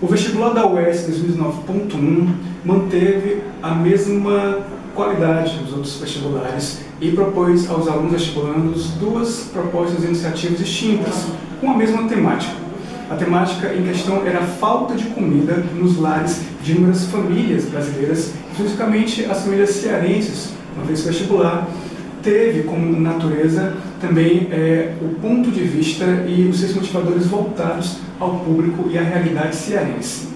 O vestibular da UES 2019.1 manteve a mesma qualidade dos outros vestibulares e propôs aos alunos vestibulandos duas propostas de iniciativas distintas, com a mesma temática. A temática em questão era a falta de comida nos lares de inúmeras famílias brasileiras, especificamente as famílias cearenses, uma vez vestibular, teve como natureza também o ponto de vista e os seus motivadores voltados ao público e à realidade cearense.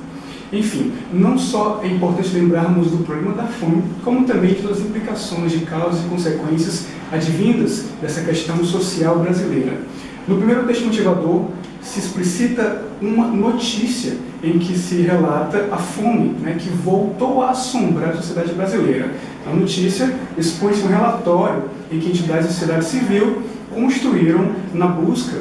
Enfim, não só é importante lembrarmos do problema da fome, como também de todas as implicações de causas e consequências advindas dessa questão social brasileira. No primeiro texto motivador, se explicita uma notícia em que se relata a fome, que voltou a assombrar a sociedade brasileira. A notícia expõe-se um relatório em que entidades da sociedade civil construíram na busca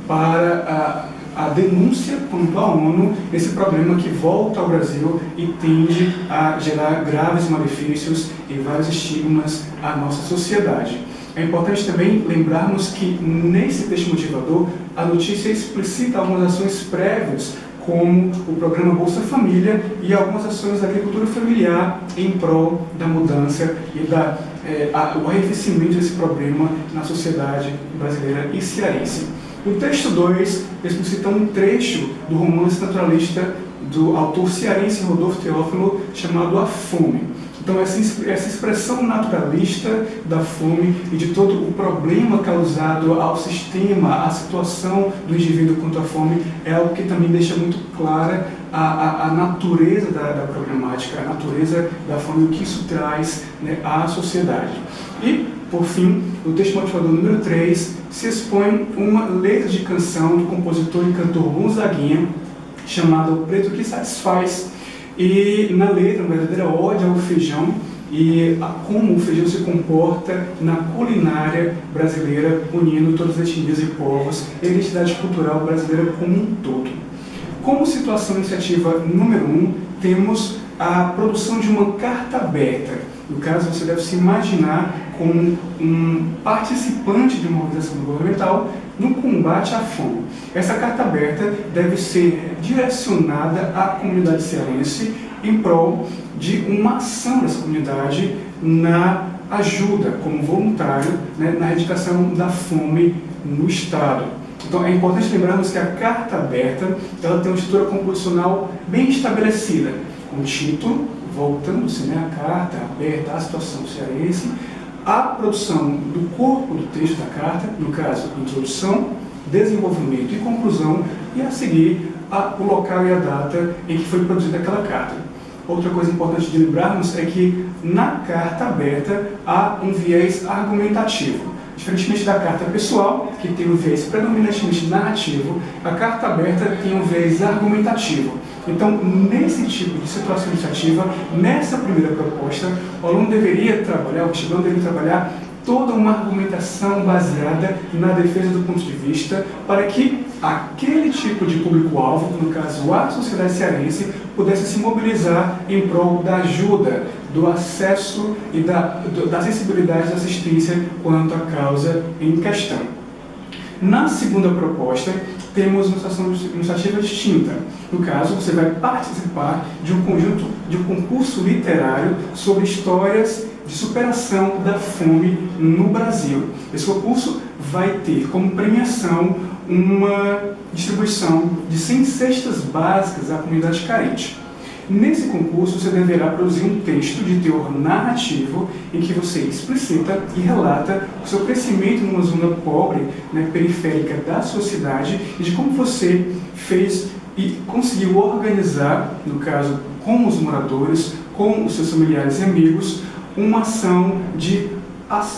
para a denúncia junto à ONU desse problema que volta ao Brasil e tende a gerar graves malefícios e vários estigmas à nossa sociedade. É importante também lembrarmos que nesse texto motivador a notícia explicita algumas ações prévias, como o programa Bolsa Família e algumas ações da agricultura familiar em prol da mudança e o arrefecimento desse problema na sociedade brasileira e cearense. O texto 2 explicita um trecho do romance naturalista do autor cearense Rodolfo Teófilo chamado A Fome. Então, essa expressão naturalista da fome e de todo o problema causado ao sistema, à situação do indivíduo quanto à fome, é algo que também deixa muito clara a natureza da problemática, a natureza da fome, o que isso traz à sociedade. E, por fim, o texto motivador número 3 se expõe uma letra de canção do compositor e cantor Gonzaguinha, chamada O Preto que Satisfaz, e na letra, uma verdadeira ode ao feijão e a como o feijão se comporta na culinária brasileira, unindo todas as etnias e povos e a identidade cultural brasileira como um todo. Como situação iniciativa número 1, temos a produção de uma carta aberta. No caso, você deve se imaginar como um participante de uma organização governamental no combate à fome. Essa carta aberta deve ser direcionada à comunidade cearense em prol de uma ação dessa comunidade na ajuda, como voluntário, na erradicação da fome no Estado. Então, é importante lembrarmos que a carta aberta ela tem uma estrutura composicional bem estabelecida, com o título, voltando-se a carta aberta à situação cearense, a produção do corpo do texto da carta, no caso, introdução, desenvolvimento e conclusão, e a seguir o local e a data em que foi produzida aquela carta. Outra coisa importante de lembrarmos é que na carta aberta há um viés argumentativo. Diferentemente da carta pessoal, que tem um viés predominantemente narrativo, a carta aberta tem um viés argumentativo. Então, nesse tipo de situação iniciativa, nessa primeira proposta, o aluno deveria trabalhar, o estudante deveria trabalhar toda uma argumentação baseada na defesa do ponto de vista para que aquele tipo de público-alvo, no caso a sociedade cearense, pudesse se mobilizar em prol da ajuda, do acesso e da acessibilidade da assistência quanto à causa em questão. Na segunda proposta, temos uma situação de iniciativa distinta. No caso, você vai participar de um concurso literário sobre histórias de superação da fome no Brasil. Esse concurso vai ter como premiação uma distribuição de 100 cestas básicas à comunidade carente. Nesse concurso, você deverá produzir um texto de teor narrativo em que você explicita e relata o seu crescimento numa zona pobre, periférica da sociedade, e de como você fez e conseguiu organizar, no caso, com os moradores, com os seus familiares e amigos, uma ação de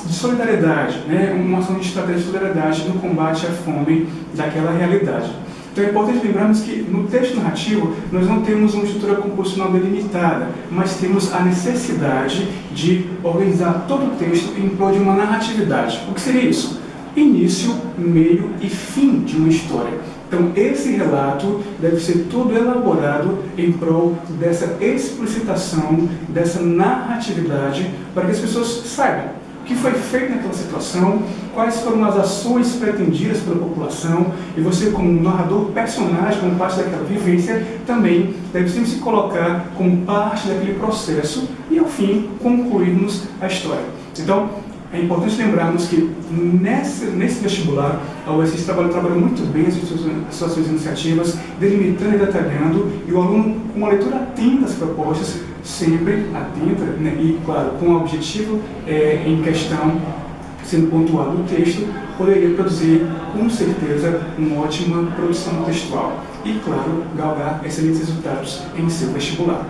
solidariedade, uma ação de estratégia de solidariedade no combate à fome daquela realidade. Então é importante lembrarmos que no texto narrativo nós não temos uma estrutura composicional delimitada, mas temos a necessidade de organizar todo o texto em prol de uma narratividade. O que seria isso? Início, meio e fim de uma história. Então esse relato deve ser todo elaborado em prol dessa explicitação, dessa narratividade, para que as pessoas saibam o que foi feito naquela situação, quais foram as ações pretendidas pela população, e você, como narrador, personagem, como parte daquela vivência, também deve sempre se colocar como parte daquele processo e, ao fim, concluirmos a história. Então, é importante lembrarmos que nesse vestibular, a USS trabalhou muito bem as suas iniciativas, delimitando e detalhando, e o aluno, com uma leitura atenta das propostas, sempre atenta, né, e, claro, com o objetivo em questão, sendo pontuado no texto, poderia produzir, com certeza, uma ótima produção textual e, claro, galgar excelentes resultados em seu vestibular.